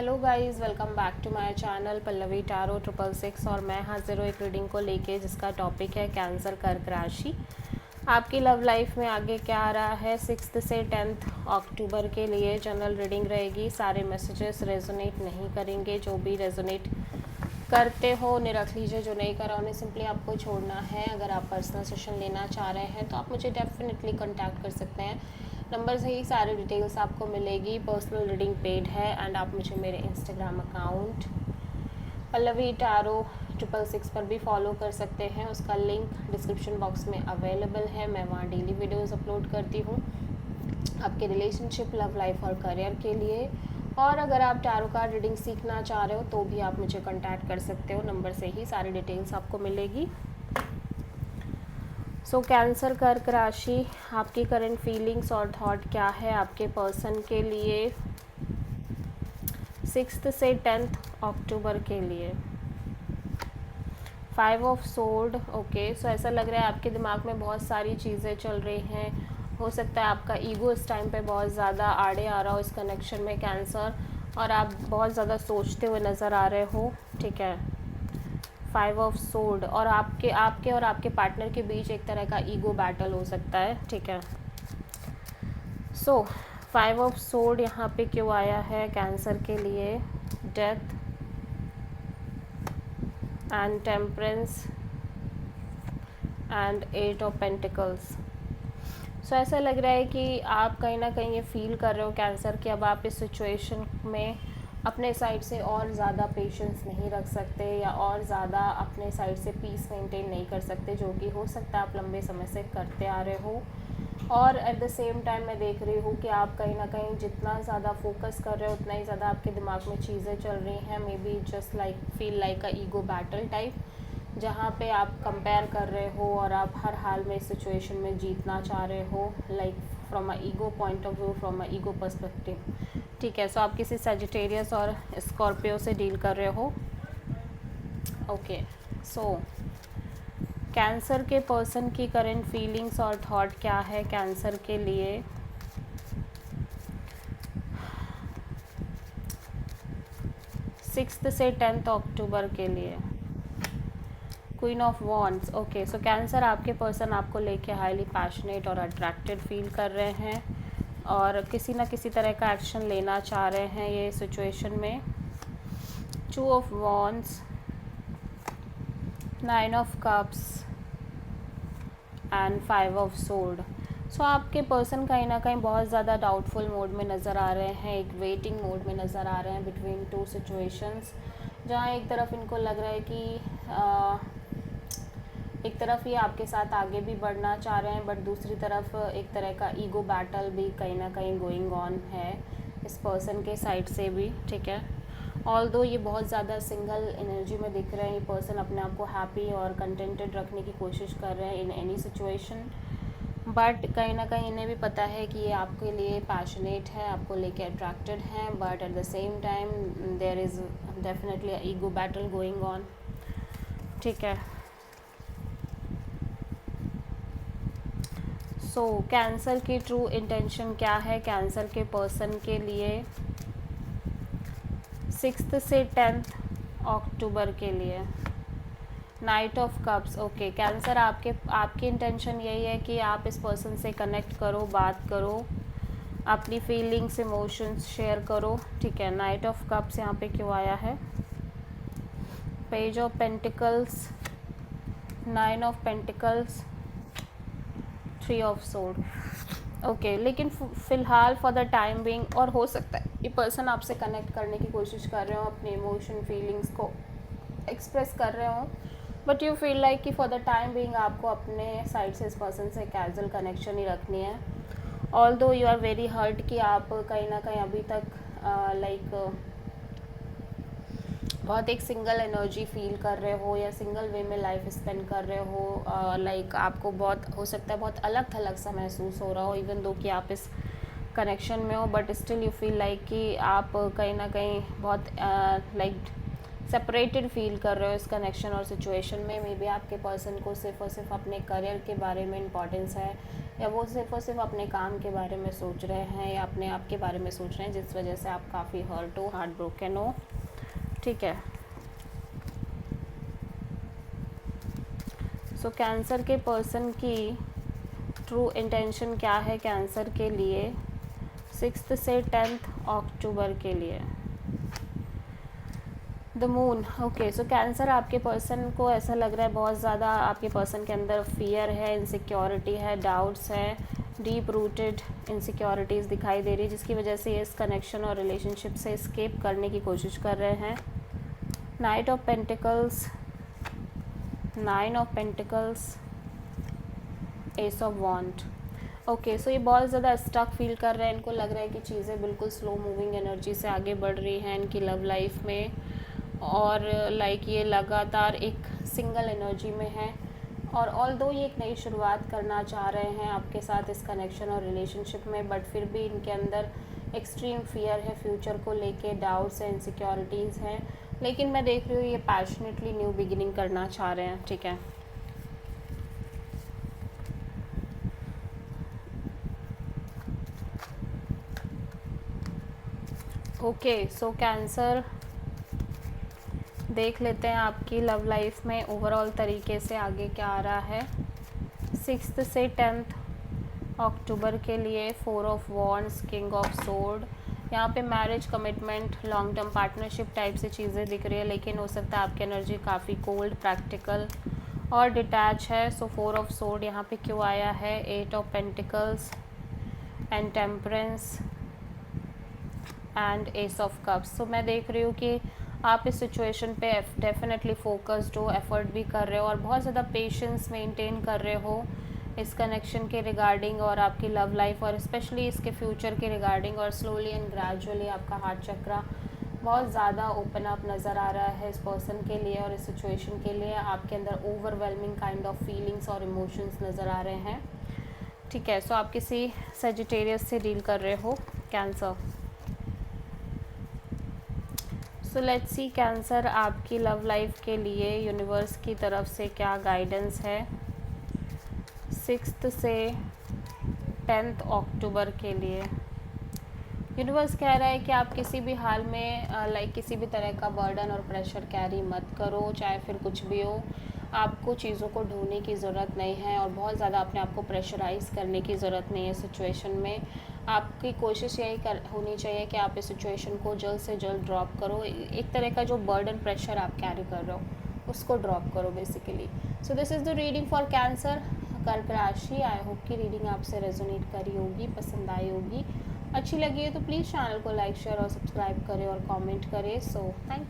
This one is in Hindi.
Hello guys, welcome back to my channel Pallavi Taro 666 और मैं हाजिर हूँ एक रीडिंग को लेके जिसका टॉपिक है कैंसर कर्क राशि। आपकी लव लाइफ में आगे क्या आ रहा है 6 से 10 अक्टूबर के लिए जनरल रीडिंग रहेगी। सारे मैसेजेस रेजोनेट नहीं करेंगे, जो भी रेजोनेट करते हो उन्हें रख लीजिए, जो नहीं करा उन्हें सिंपली आपको छोड़ना है। अगर आप पर्सनल सेशन लेना चाह रहे हैं तो आप मुझे डेफिनेटली कॉन्टैक्ट कर सकते हैं, नंबर से ही सारी डिटेल्स आपको मिलेगी। पर्सनल रीडिंग पेड है एंड आप मुझे मेरे इंस्टाग्राम अकाउंट पल्लवी टारो 666 पर भी फॉलो कर सकते हैं। उसका लिंक डिस्क्रिप्शन बॉक्स में अवेलेबल है। मैं वहाँ डेली वीडियोस अपलोड करती हूँ आपके रिलेशनशिप, लव लाइफ और करियर के लिए। और अगर आप टैरो कार्ड रीडिंग सीखना चाह रहे हो तो भी आप मुझे कांटेक्ट कर सकते हो, नंबर से ही सारी डिटेल्स आपको मिलेगी। कैंसर कर्क राशि, आपकी करंट फीलिंग्स और थॉट क्या है आपके पर्सन के लिए 6 से 10 अक्टूबर के लिए। 5 ऑफ सोर्ड। ओके, सो ऐसा लग रहा है आपके दिमाग में बहुत सारी चीज़ें चल रही हैं। हो सकता है आपका ईगो इस टाइम पे बहुत ज़्यादा आड़े आ रहा हो इस कनेक्शन में कैंसर, और आप बहुत ज़्यादा सोचते हुए नज़र आ रहे हो। ठीक है, 5 ऑफ सोर्ड, और आपके और आपके पार्टनर के बीच एक तरह का ईगो बैटल हो सकता है। ठीक है, 5 ऑफ सोर्ड यहाँ पे क्यों आया है कैंसर के लिए? Death and temperance and 8 of pentacles. ऐसा लग रहा है कि आप कहीं ना कहीं ये फील कर रहे हो कैंसर कि अब आप इस सिचुएशन में अपने साइड से और ज़्यादा पेशेंस नहीं रख सकते या और ज़्यादा अपने साइड से पीस मेंटेन नहीं कर सकते, जो कि हो सकता है आप लंबे समय से करते आ रहे हो। और एट द सेम टाइम मैं देख रही हूँ कि आप कहीं ना कहीं जितना ज़्यादा फोकस कर रहे हो उतना ही ज़्यादा आपके दिमाग में चीज़ें चल रही हैं। May be just like feel like a ego battle type, जहाँ पे आप कंपेयर कर रहे हो और आप हर हाल में इस सिचुएशन में जीतना चाह रहे हो, like from a ego point of view, from a ego perspective. ठीक है, आप किसी सजिटेरियस और स्कॉर्पियो से डील कर रहे हो। ओके, कैंसर के पर्सन की करंट फीलिंग्स और थॉट क्या है कैंसर के लिए? 6 से 10 अक्टूबर के लिए। Queen of wands. Okay, cancer आपके पर्सन आपको लेके हाईली पैशनेट और अट्रैक्टेड फील कर रहे हैं और किसी ना किसी तरह का एक्शन लेना चाह रहे हैं ये सिचुएशन में। 2 of wands, 9 of cups and 5 of sword. आपके पर्सन कहीं ना कहीं बहुत ज़्यादा डाउटफुल मोड में नज़र आ रहे हैं, एक वेटिंग मोड में नज़र आ रहे हैं बिटवीन टू सिचुएशंस, जहाँ एक तरफ इनको लग रहा है कि एक तरफ ये आपके साथ आगे भी बढ़ना चाह रहे हैं, बट दूसरी तरफ एक तरह का ईगो बैटल भी कहीं ना कहीं गोइंग ऑन है इस पर्सन के साइड से भी। ठीक है, ऑल्दो ये बहुत ज़्यादा सिंगल एनर्जी में दिख रहे हैं, ये पर्सन अपने आप को हैप्पी और कंटेंटेड रखने की कोशिश कर रहे हैं इन एनी सिचुएशन, बट कहीं ना कहीं इन्हें भी पता है कि ये आपके लिए पैशनेट है, आपको लेके अट्रैक्टेड हैं, but at the same time there is definitely ego battle going on. ठीक है, कैंसर की ट्रू इंटेंशन क्या है कैंसर के पर्सन के लिए 6 से 10 अक्टूबर के लिए? Night of cups. Okay, cancer आपकी इंटेंशन यही है कि आप इस पर्सन से कनेक्ट करो, बात करो, अपनी फीलिंग्स इमोशंस शेयर करो। ठीक है, नाइट ऑफ कप्स यहाँ पे क्यों आया है? Page of pentacles, 9 of pentacles, 3 of sword. Okay, लेकिन फ़िलहाल फॉर द टाइम बिंग, और हो सकता है ये पर्सन आपसे कनेक्ट करने की कोशिश कर रहे हो, अपने इमोशन फीलिंग्स को एक्सप्रेस कर रहे हो, बट यू फील लाइक कि फॉर द टाइम बिंग आपको अपने साइड से इस पर्सन से कैजुअल कनेक्शन ही रखनी है। Although you are very hurt कि आप कहीं ना कहीं अभी तक लाइक बहुत एक सिंगल एनर्जी फील कर रहे हो या सिंगल वे में लाइफ स्पेंड कर रहे हो, लाइक आपको बहुत हो सकता है बहुत अलग थलग सा महसूस हो रहा हो, इवन दो कि आप इस कनेक्शन में हो, but still you feel like कि आप कहीं ना कहीं बहुत लाइक सेपरेटेड फील कर रहे हो इस कनेक्शन और सिचुएशन में। मे बी आपके पर्सन को सिर्फ और सिर्फ अपने करियर के बारे में इम्पॉर्टेंस है, या वो सिर्फ और सिर्फ अपने काम के बारे में सोच रहे हैं, या अपने आप के बारे में सोच रहे हैं, जिस वजह से आप काफ़ी हर्ट हो, हार्ट ब्रोकन हो। ठीक है, सो कैंसर के पर्सन की ट्रू इंटेंशन क्या है कैंसर के लिए 6 से 10 अक्टूबर के लिए। The moon. Okay, so cancer आपके पर्सन को ऐसा लग रहा है बहुत ज़्यादा आपके पर्सन के अंदर फियर है, इनसिक्योरिटी है, डाउट्स है, डीप रूटेड इनसिक्योरिटीज़ दिखाई दे रही है, जिसकी वजह से ये इस कनेक्शन और रिलेशनशिप से एस्केप करने की कोशिश कर रहे हैं। Knight of pentacles, 9 of pentacles, ace of wand. Okay, so ये बहुत ज़्यादा स्टक फील कर रहे हैं, इनको लग रहा है कि चीज़ें बिल्कुल स्लो मूविंग एनर्जी से आगे बढ़ रही हैं इनकी लव लाइफ में, और लाइक ये लगातार एक सिंगल एनर्जी में है। और ऑल्दो ये एक नई शुरुआत करना चाह रहे हैं आपके साथ इस कनेक्शन और रिलेशनशिप में, बट फिर भी इनके अंदर एक्सट्रीम फियर है फ्यूचर को लेके, डाउट्स हैं, इनसिक्योरिटीज़ हैं, लेकिन मैं देख रही हूँ ये पैशनेटली न्यू बिगिनिंग करना चाह रहे हैं। ठीक है, ओके, सो कैंसर देख लेते हैं आपकी लव लाइफ में ओवरऑल तरीके से आगे क्या आ रहा है 6 से 10 अक्टूबर के लिए। 4 of wands, king of sword. यहाँ पे marriage, commitment, long term partnership type से चीज़ें दिख रही है, लेकिन हो सकता है आपकी एनर्जी काफ़ी कोल्ड, प्रैक्टिकल और डिटैच है। सो 4 ऑफ सोर्ड यहाँ पे क्यों आया है, 8 of pentacles and temperance and ace of cups. So मैं देख रही हूँ कि आप इस सिचुएशन पे डेफिनेटली फोकस्ड हो, एफर्ट भी कर रहे हो और बहुत ज़्यादा पेशेंस मेंटेन कर रहे हो इस कनेक्शन के रिगार्डिंग और आपकी लव लाइफ और स्पेशली इसके फ्यूचर के रिगार्डिंग। और स्लोली एंड ग्रेजुअली आपका हार्ट चक्रा बहुत ज़्यादा ओपन अप नज़र आ रहा है इस पर्सन के लिए और इस सिचुएशन के लिए। आपके अंदर ओवरवेलमिंग काइंड ऑफ फीलिंग्स और इमोशंस नज़र आ रहे हैं। ठीक है, सो आप किसी सेजिटेरियस से डील कर रहे हो cancer. So let's see cancer आपकी लव लाइफ के लिए यूनिवर्स की तरफ से क्या गाइडेंस है 6 से 10 अक्टूबर के लिए। यूनिवर्स कह रहा है कि आप किसी भी हाल में किसी भी तरह का बर्डन और प्रेशर कैरी मत करो, चाहे फिर कुछ भी हो। आपको चीज़ों को ढूंढने की ज़रूरत नहीं है और बहुत ज़्यादा अपने आप को प्रेशराइज़ करने की ज़रूरत नहीं है सिचुएशन में। आपकी कोशिश यही होनी चाहिए कि आप इस सिचुएशन को जल्द से जल्द ड्रॉप करो। एक तरह का जो बर्डन प्रेशर आप कैरी कर रहे हो उसको ड्रॉप करो basically. So this is the reading for cancer, कर्क राशि। आई होप कि रीडिंग आपसे रेजोनेट करी होगी, पसंद आई होगी। अच्छी लगी है तो प्लीज़ चैनल को लाइक, शेयर और सब्सक्राइब करें और कमेंट करें। So thank you.